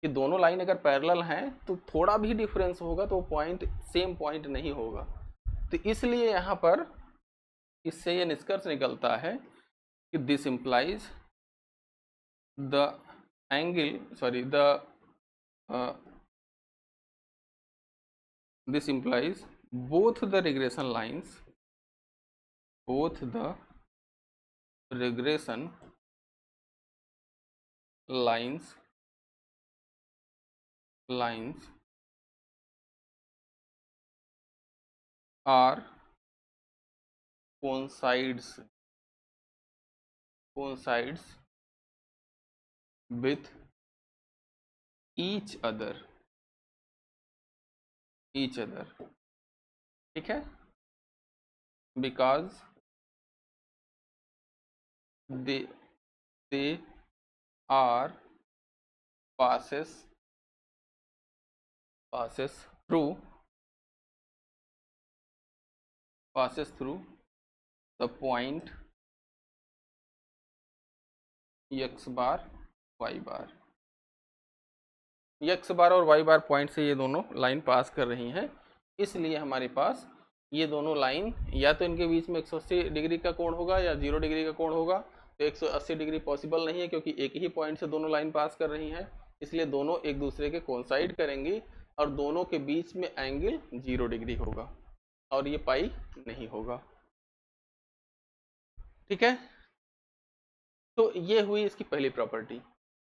कि दोनों लाइन अगर पैरेलल हैं तो थोड़ा भी डिफरेंस होगा तो पॉइंट सेम पॉइंट नहीं होगा। तो इसलिए यहाँ पर इससे ये निष्कर्ष निकलता है कि this implies the angle this implies both the regression lines are coincides with each other। ठीक है, because they are passes through the point x bar y bar. x बार और y बार पॉइंट से ये दोनों लाइन पास कर रही हैं, इसलिए हमारे पास ये दोनों लाइन या तो इनके बीच में 180 डिग्री का कोण होगा या 0 डिग्री का कोण होगा। तो 180 डिग्री पॉसिबल नहीं है क्योंकि एक ही पॉइंट से दोनों लाइन पास कर रही हैं, इसलिए दोनों एक दूसरे के कोइंसाइड करेंगी और दोनों के बीच में एंगल 0 डिग्री होगा और ये पाई नहीं होगा। ठीक है, तो ये हुई इसकी पहली प्रॉपर्टी।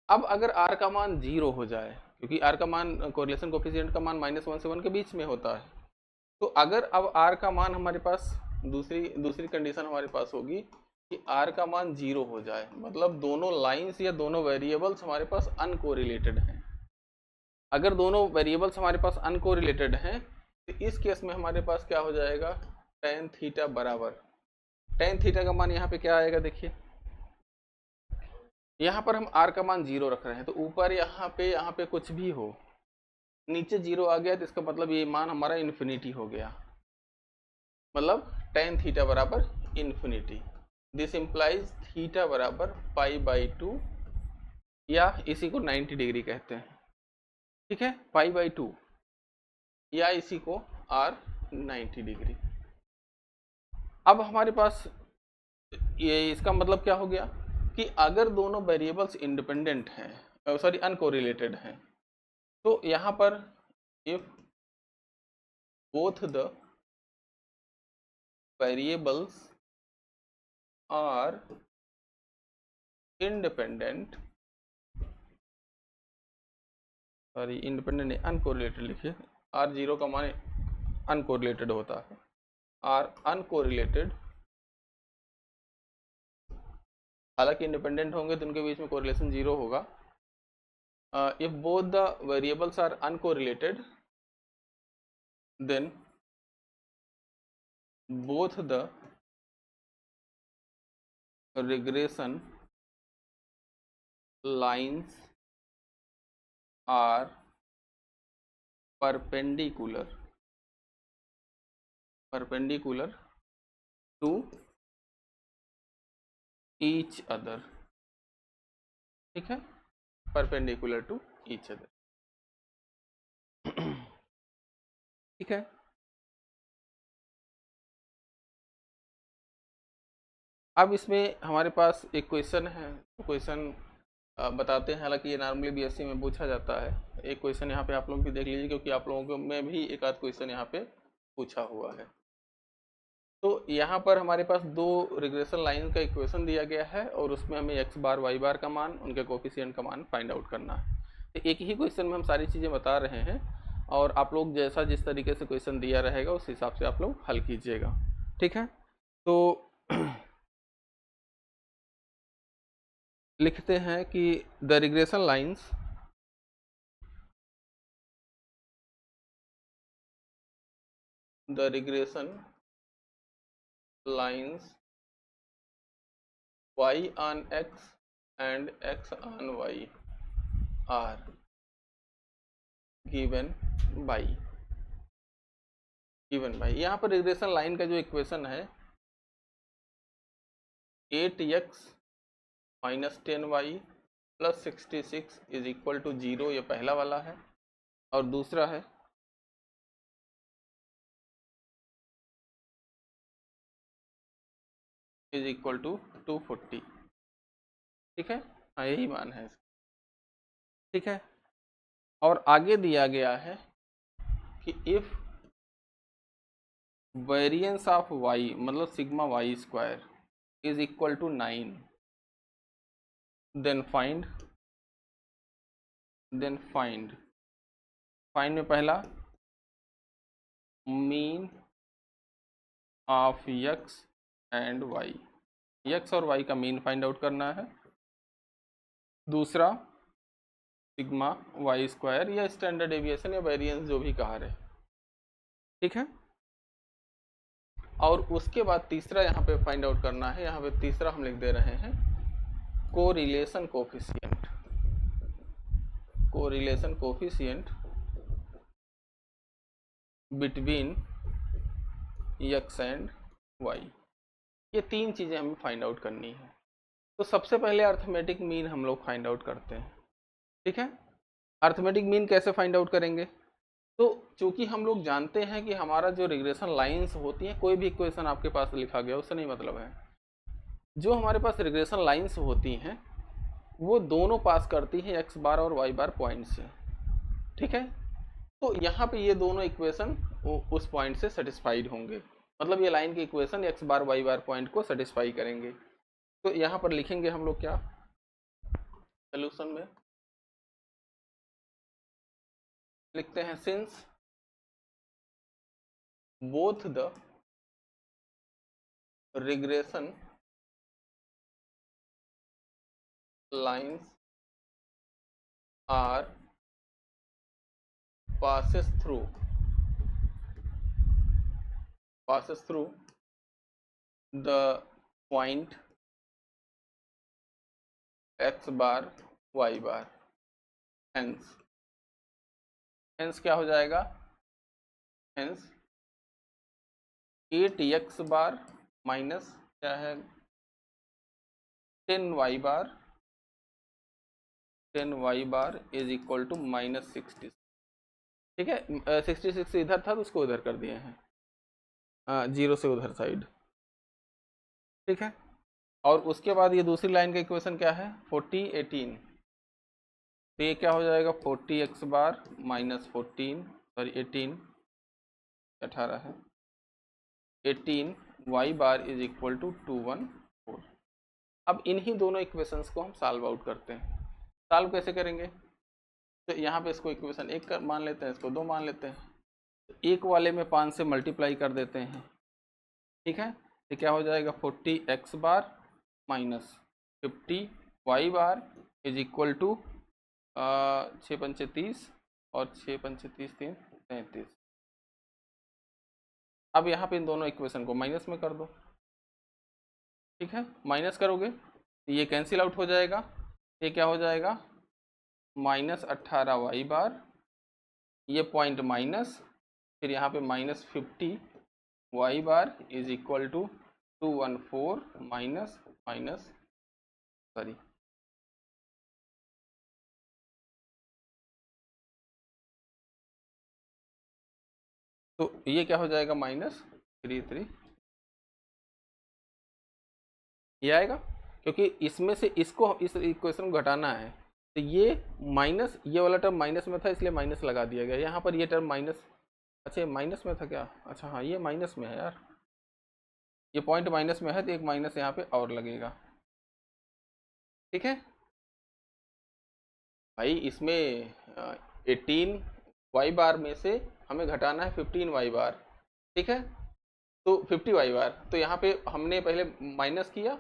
अब अगर r का मान 0 हो जाए, क्योंकि r का मान कोरिलेशन कोफिशिएंट का मान -1 से 1 के बीच में होता है, तो अगर अब r का मान हमारे पास दूसरी कंडीशन हमारे पास होगी कि r का मान 0 हो जाए, मतलब दोनों लाइंस या दोनों वेरिएबल्स हमारे पास अनकोरिलेटेड हैं। अगर दोनों वेरिएबल्स हमारे पास अनकोरिलेटेड हैं तो इस केस में हमारे पास क्या हो जाएगा, tan थीटा बराबर, tan थीटा का मान यहाँ पे क्या आएगा, देखिए यहाँ पर हम r का मान 0 रख रहे हैं, तो ऊपर यहाँ पे कुछ भी हो, नीचे 0 आ गया तो इसका मतलब ये मान हमारा इन्फिनिटी हो गया, मतलब tan थीटा बराबर इन्फिनिटी। दिस इम्प्लाइज थीटा बराबर π/2 या इसी को 90 डिग्री कहते हैं। ठीक है, π/2 या इसी को r 90 डिग्री। अब हमारे पास ये इसका मतलब क्या हो गया कि अगर दोनों वेरिएबल्स इंडिपेंडेंट हैं, अनकोरिलेटेड हैं, तो यहाँ पर if both the variables are independent, uncorrelated लिखिए, r0 का मान अनकोरिलेटेड होता है, आर अनकोरिलेटेड, हालांकि इंडिपेंडेंट होंगे तो उनके बीच में कोरिलेशन 0 होगा। If both the variables are uncorrelated then both the regression lines are perpendicular to each other। ठीक है, परपेंडिकुलर टू ईच अदर। ठीक है, अब इसमें हमारे पास एक क्वेश्चन है, क्वेश्चन बताते हैं, हालांकि ये नॉर्मली बीएससी में पूछा जाता है। एक क्वेश्चन यहाँ पे आप लोग भी देख लीजिए क्योंकि आप लोगों में भी एक आध क्वेश्चन यहाँ पे पूछा हुआ है। तो यहाँ पर हमारे पास दो रिग्रेशन लाइन का इक्वेशन दिया गया है और उसमें हमें एक्स बार वाई बार का मान, उनके कोफिशिएंट का मान फाइंड आउट करना है। तो एक ही क्वेश्चन में हम सारी चीज़ें बता रहे हैं और आप लोग जैसा जिस तरीके से क्वेश्चन दिया रहेगा उस हिसाब से आप लोग हल कीजिएगा, ठीक है। तो लिखते हैं कि the regression lines y on x and x on y are given by यहाँ पर रिग्रेशन लाइन का जो इक्वेशन है 8x minus 10y plus 66 is equal to 0, ये पहला वाला है। और दूसरा है इज इक्वल टू 240, ठीक है। हाँ, यही मान है, ठीक है। और आगे दिया गया है कि इफ वेरिएंस ऑफ y मतलब sigma y square is equal to 9 then find में पहला mean of x and y, x और y का मीन फाइंड आउट करना है। दूसरा सिग्मा वाई स्क्वायर या स्टैंडर्ड डेविएशन या वेरिएंस जो भी कहा रहे, ठीक है। और उसके बाद तीसरा यहाँ पे फाइंड आउट करना है। यहाँ पे तीसरा हम लिख दे रहे हैं correlation coefficient between x and y। ये तीन चीज़ें हमें फाइंड आउट करनी है। तो सबसे पहले अर्थमेटिक मीन हम लोग फाइंड आउट करते हैं, ठीक है। अर्थमेटिक मीन कैसे फाइंड आउट करेंगे? तो चूंकि हम लोग जानते हैं कि हमारा जो रिग्रेशन लाइंस होती हैं, कोई भी इक्वेशन आपके पास लिखा गया उससे नहीं मतलब है, जो हमारे पास रिग्रेशन लाइंस होती हैं वो दोनों पास करती हैं एक्स बार और वाई बार पॉइंट से, ठीक है। तो यहाँ पे ये दोनों इक्वेशन उस पॉइंट से सेटिस्फाइड होंगे, मतलब ये लाइन की इक्वेशन एक्स बार वाई बार पॉइंट को सेटिस्फाई करेंगे। तो यहाँ पर लिखेंगे हम लोग क्या सोल्यूशन में लिखते हैं, since both the regression lines are passes through the point x bar y bar, hence क्या हो जाएगा, hence 8x बार माइनस क्या है 10y bar is equal to minus 60, ठीक है। 66 इधर था तो उसको उधर कर दिए हैं, 0 से उधर साइड, ठीक है। और उसके बाद ये दूसरी लाइन का इक्वेशन क्या है 40 18, तो ये क्या हो जाएगा 40x बार माइनस 18 18 है 18y bar is equal to 214। अब इन्हीं दोनों इक्वेशंस को हम सॉल्व आउट करते हैं। सॉल्व कैसे करेंगे? तो यहाँ पे इसको इक्वेशन 1 मान लेते हैं, इसको 2 मान लेते हैं। तो एक वाले में 5 से मल्टीप्लाई कर देते हैं, ठीक है। तो क्या हो जाएगा 40x bar minus 50y bar is equal to 6 पंचे 30 और 6 पंचे 30 3 33। अब यहाँ पे इन दोनों इक्वेशन को माइनस में कर दो, ठीक है। माइनस करोगे तो ये कैंसिल आउट हो जाएगा, ये क्या हो जाएगा माइनस 18y बार, ये पॉइंट माइनस, फिर यहाँ पे minus 50y bar is equal to 214 minus sorry तो ये क्या हो जाएगा माइनस 33, ये आएगा क्योंकि इसमें से इसको इस इक्वेशन को घटाना है। तो ये माइनस, ये वाला टर्म माइनस में था इसलिए माइनस लगा दिया गया। यहाँ पर ये टर्म माइनस, अच्छा माइनस में था क्या, अच्छा हाँ ये माइनस में है यार, ये पॉइंट माइनस में है तो एक माइनस यहाँ पे और लगेगा। ठीक है भाई, इसमें 18 वाई बार में से हमें घटाना है 15 वाई बार। ठीक है, तो 50 वाई बार, तो यहाँ पे हमने पहले माइनस किया,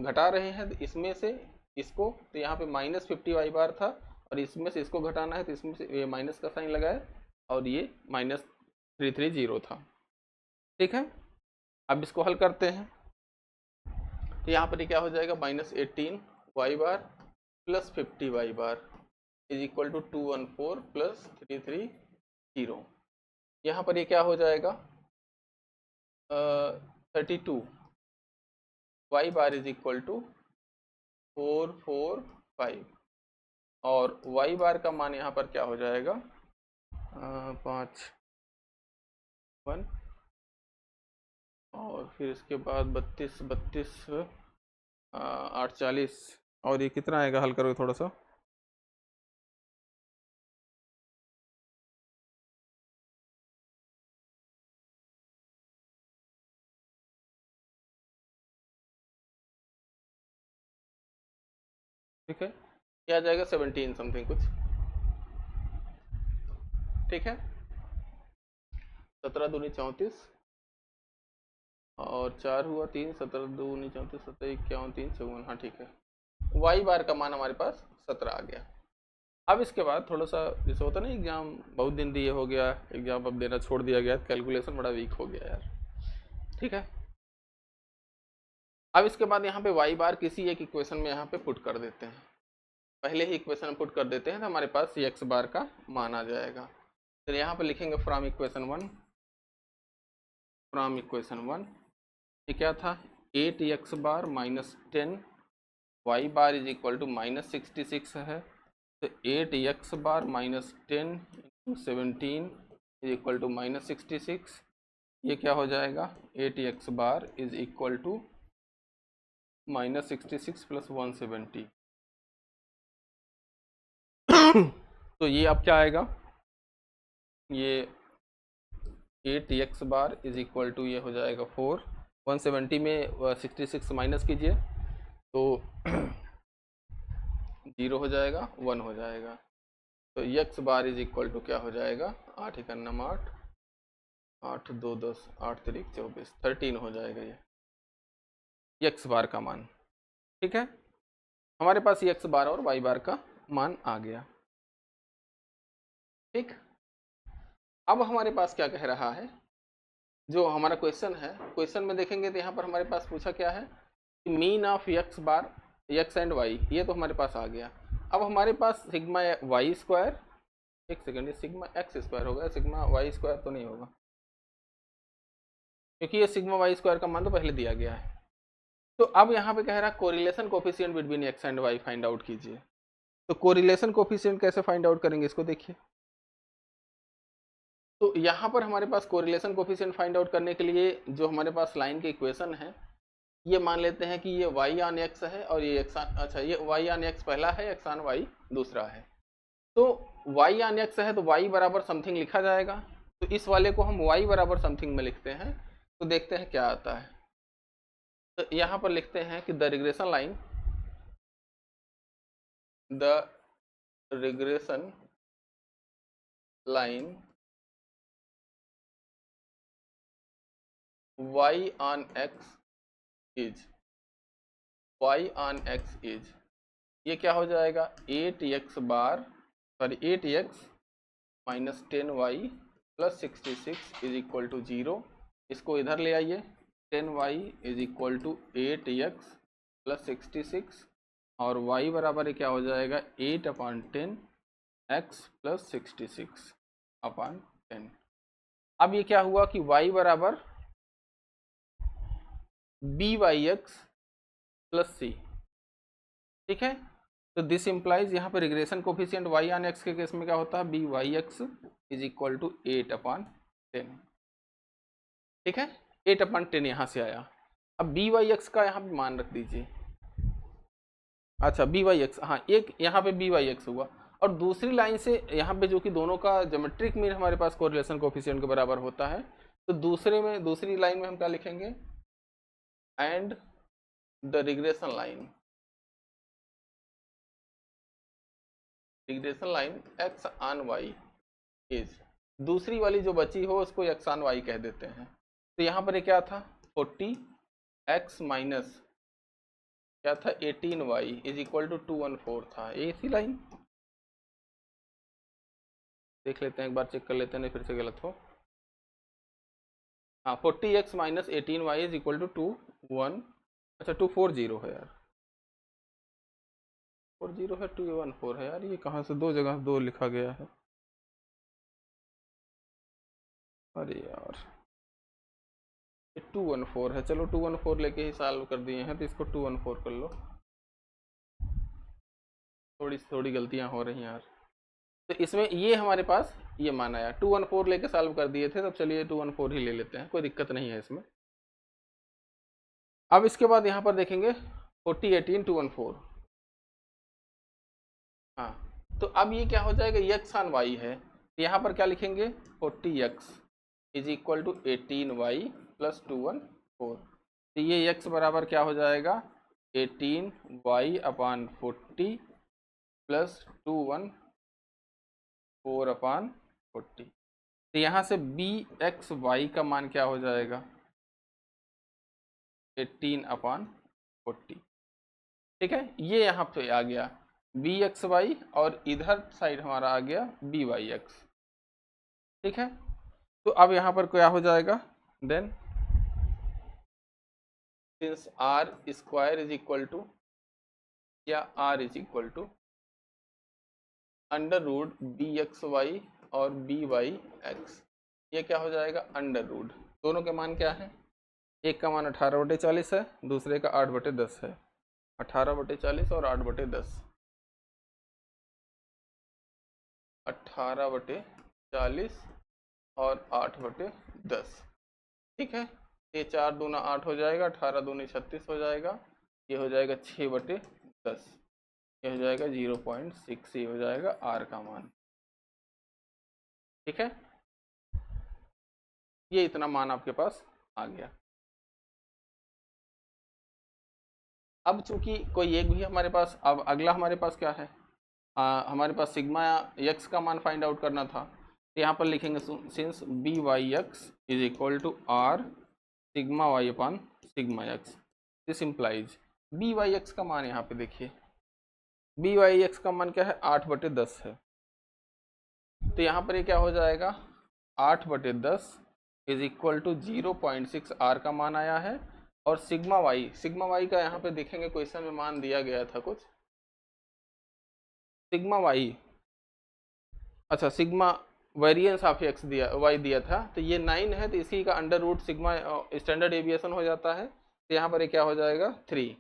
घटा रहे हैं इसमें से इसको, तो यहाँ पे माइनस 50 वाई बार था और इसमें से इसको घटाना है तो इसमें से ये माइनस का साइन लगाए और ये माइनस 330 था। ठीक है, अब इसको हल करते हैं तो यहाँ पर क्या हो जाएगा, minus 18 y bar plus 50 y bar is equal to 214 plus 330। यहाँ पर ये क्या हो जाएगा, 32 y bar is equal to 445 और वाई बार का मान यहाँ पर क्या हो जाएगा, 5 1 और फिर इसके बाद 32 8 40 और ये कितना आएगा, हल करोगे थोड़ा सा, ठीक है, क्या आ जाएगा 17 समथिंग कुछ। ठीक है, 17 दूनी 34 और 4 हुआ 3, 17 दूनी 34, 17 51 3 54, हाँ ठीक है, वाई बार का मान हमारे पास 17 आ गया। अब इसके बाद थोड़ा सा जैसे होता ना, एग्जाम बहुत दिन दिए हो गया, एग्जाम अब देना छोड़ दिया गया, कैलकुलेशन बड़ा वीक हो गया यार। ठीक है, अब इसके बाद यहाँ पे वाई बार किसी एक इक्वेशन में यहाँ पे पुट कर देते हैं, पहले ही इक्वेशन पुट कर देते हैं तो हमारे पास एक्स बार का मान आ जाएगा। तो यहाँ पे लिखेंगे फ्रॉम इक्वेशन 1, ये क्या था, 8x bar minus 10 y bar is equal to minus 66 है, तो 8x bar minus 10 into 17 is equal to minus 66, ये क्या हो जाएगा, 8x bar is equal to minus 66 plus 170। तो ये अब क्या आएगा, ये 8x bar is equal to ये हो जाएगा 4, 170 में 66 माइनस कीजिए तो 0 हो जाएगा, 1 हो जाएगा, तो x bar is equal to क्या हो जाएगा, 8 1 9 8 8 2 10 8 3 24 13 हो जाएगा ये x बार का मान। ठीक है, हमारे पास x बार और y बार का मान आ गया। ठीक, अब हमारे पास क्या कह रहा है, जो हमारा क्वेश्चन है, क्वेश्चन में देखेंगे तो यहाँ पर हमारे पास पूछा क्या है, mean of x bar x and y, ये तो हमारे पास आ गया। अब हमारे पास सिग्मा y स्क्वायर, एक सेकेंड, सिग्मा x स्क्वायर होगा, सिग्मा y स्क्वायर तो नहीं होगा क्योंकि ये सिग्मा y स्क्वायर का मान तो पहले दिया गया है। तो अब यहाँ पे कह रहा है correlation coefficient between x and y find out कीजिए। तो कोरिलेशन कोफिशिएंट कैसे फाइंड आउट करेंगे, इसको देखिए। तो यहाँ पर हमारे पास कोरिलेशन कोफिशिएंट फाइंड आउट करने के लिए जो हमारे पास लाइन के इक्वेशन है, ये मान लेते हैं कि ये y ऑन x है और ये x ऑन, अच्छा ये y ऑन x पहला है, x ऑन y दूसरा है। तो y ऑन x है तो y बराबर समथिंग लिखा जाएगा, तो इस वाले को हम y बराबर समथिंग में लिखते हैं, तो देखते हैं क्या आता है। तो यहाँ पर लिखते हैं कि the regression line y on x is ये क्या हो जाएगा, 8x minus 10y plus 66 is equal to 0। इसको इधर ले आइए, 10y is equal to 8x plus 66 और y बराबर क्या हो जाएगा, 8/10 x प्लस 66/10। अब ये क्या हुआ कि y बराबर by(x) प्लस c। ठीक है, तो दिस इम्प्लाइज यहाँ पे regression coefficient y on x के केस में क्या होता है, by(x) इज इक्वल टू 8/10। ठीक है, 8/10 यहाँ से आया। अब by(x) का यहाँ पे मान रख दीजिए, अच्छा by(x), हाँ एक यहाँ पे by(x) हुआ और दूसरी लाइन से यहाँ पे जो कि दोनों का ज्योमेट्रिक मीन हमारे पास कोरिलेशन कोफिशिएंट के बराबर होता है, तो दूसरी लाइन में हम क्या लिखेंगे, and the regression line x on y is, दूसरी वाली जो बची हो उसको एक्स ऑन वाई कह देते हैं। तो यहाँ पर ये क्या था 40x माइनस क्या था 18y इज इक्वल टू 214 था, ये इसी लाइन देख लेते हैं एक बार, चेक कर लेते हैं नहीं फिर से गलत हो। हाँ 40x minus 18y is equal to 21, अच्छा 240 है यार, 40 है 214 है यार, ये कहाँ से दो जगह दो लिखा गया है, अरे यार 214 है, चलो 214 लेके ही सॉल्व कर दिए हैं, तो इसको 214 कर लो, थोड़ी थोड़ी गलतियां हो रही हैं यार। तो इसमें ये हमारे पास ये मान आया, 214 लेके सॉल्व कर दिए थे, तब चलिए 214 ही ले लेते हैं, कोई दिक्कत नहीं है इसमें। अब इसके बाद यहाँ पर देखेंगे 40 18 214, हाँ तो अब ये क्या हो जाएगा एक्स ऑन वाई है, तो यहाँ पर क्या लिखेंगे 40x is equal to 18y plus 214, तो ये x बराबर क्या हो जाएगा 18y अपान 40 प्लस 214 अपान 40, तो यहाँ से bxy का मान क्या हो जाएगा 18 अपान 40, ठीक है, ये यहाँ पे आ गया bxy और इधर साइड हमारा आ गया byx, ठीक है। तो अब यहाँ पर क्या हो जाएगा then since r square is equal to या r is equal to under root b x y और बी वाई एक्स, ये क्या हो जाएगा अंडर रूट, दोनों के मान क्या है, एक का मान 18/40 है, दूसरे का 8/10 है, 18/40 और 8/10, 18/40 और 8/10, ठीक है, ये 4 दूना 8 हो जाएगा, 18 दूनी 36 हो जाएगा, ये हो जाएगा 6/10, ये हो जाएगा 0.6, ये हो जाएगा आर का मान, ठीक है, ये इतना मान आपके पास आ गया। अब चूंकि कोई एक भी हमारे पास, अब अगला हमारे पास क्या है, हमारे पास सिग्मा एक्स का मान फाइंड आउट करना था, तो यहाँ पर लिखेंगे since b y x is equal to r sigma y upon sigma x, this implies b y x का मान यहाँ पे देखिए, बी वाई एक्स का मान क्या है 8/10 है, तो यहाँ पर ये क्या हो जाएगा 8/10 इज इक्वल टू 0.6 आर का मान आया है, और सिग्मा वाई का यहाँ पे देखेंगे क्वेश्चन में मान दिया गया था कुछ, सिग्मा वाई, अच्छा सिग्मा वेरिएंस ऑफ एक्स दिया वाई दिया था, तो ये 9 है, तो इसी का under root sigma standard deviation हो जाता है, तो यहाँ पर ये क्या हो जाएगा 3,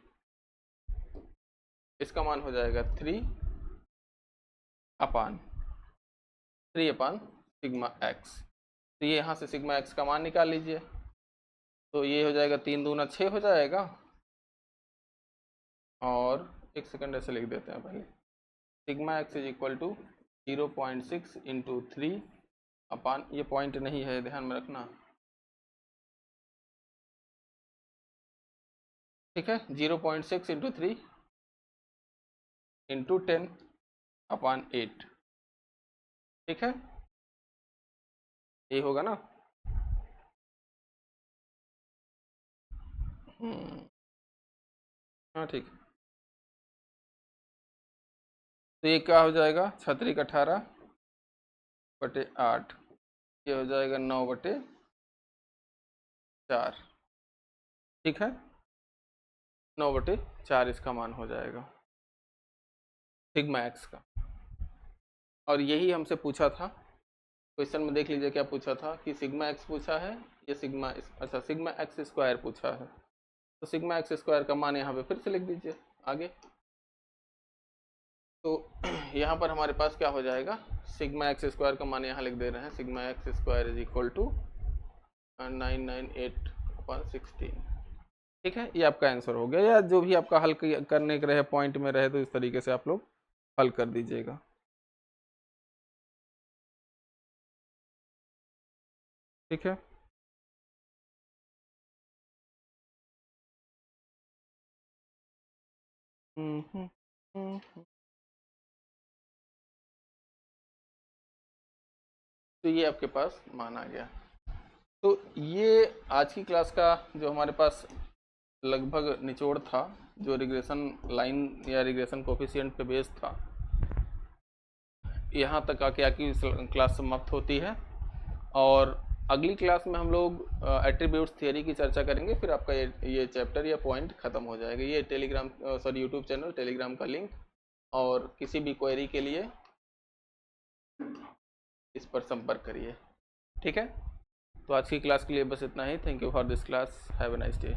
इसका मान हो जाएगा 3 अपान सिग्मा एक्स, तो ये यहाँ से सिग्मा एक्स का मान निकाल लीजिए, तो ये हो जाएगा 3 दूना 6 हो जाएगा, और एक सेकंड ऐसे लिख देते हैं पहले, sigma x is equal to 0.6 into 3 upon, ये पॉइंट नहीं है ध्यान में रखना, ठीक है, 0.6 इंटू 3 इंटू 10 अपान 8, ठीक है, ये होगा ना, हाँ ठीक है, तो ये क्या हो जाएगा 6×18/8, ये हो जाएगा 9/4, ठीक है, 9/4 इसका मान हो जाएगा सिग्मा एक्स का, और यही हमसे पूछा था क्वेश्चन में, देख लीजिए क्या पूछा था कि सिग्मा एक्स पूछा है, ये सिग्मा, अच्छा सिग्मा एक्स स्क्वायर पूछा है, तो सिग्मा एक्स स्क्वायर का मान यहाँ पे फिर से लिख दीजिए आगे, तो यहाँ पर हमारे पास क्या हो जाएगा सिग्मा एक्स स्क्वायर का मान यहाँ लिख दे रहे हैं, sigma x square is equal to 998/16, ठीक है, ये आपका आंसर हो गया, या जो भी आपका हल करने के रहे पॉइंट में रहे तो इस तरीके से आप लोग हल कर दीजिएगा, ठीक है। तो ये आपके पास मान आ गया। तो ये आज की क्लास का जो हमारे पास लगभग निचोड़ था, जो रिग्रेशन लाइन या रिग्रेशन कोफिशिएंट पे बेस्ड था, यहाँ तक आके आकी क्लास समाप्त होती है। और अगली क्लास में हम लोग एट्रीब्यूट्स थियरी की चर्चा करेंगे, फिर आपका ये चैप्टर या पॉइंट खत्म हो जाएगा। ये Telegram sorry YouTube channel, Telegram का लिंक, और किसी भी क्वेरी के लिए इस पर संपर्क करिए। ठीक है, तो आज की क्लास के लिए बस इतना ही। Thank you for this class, have a nice day.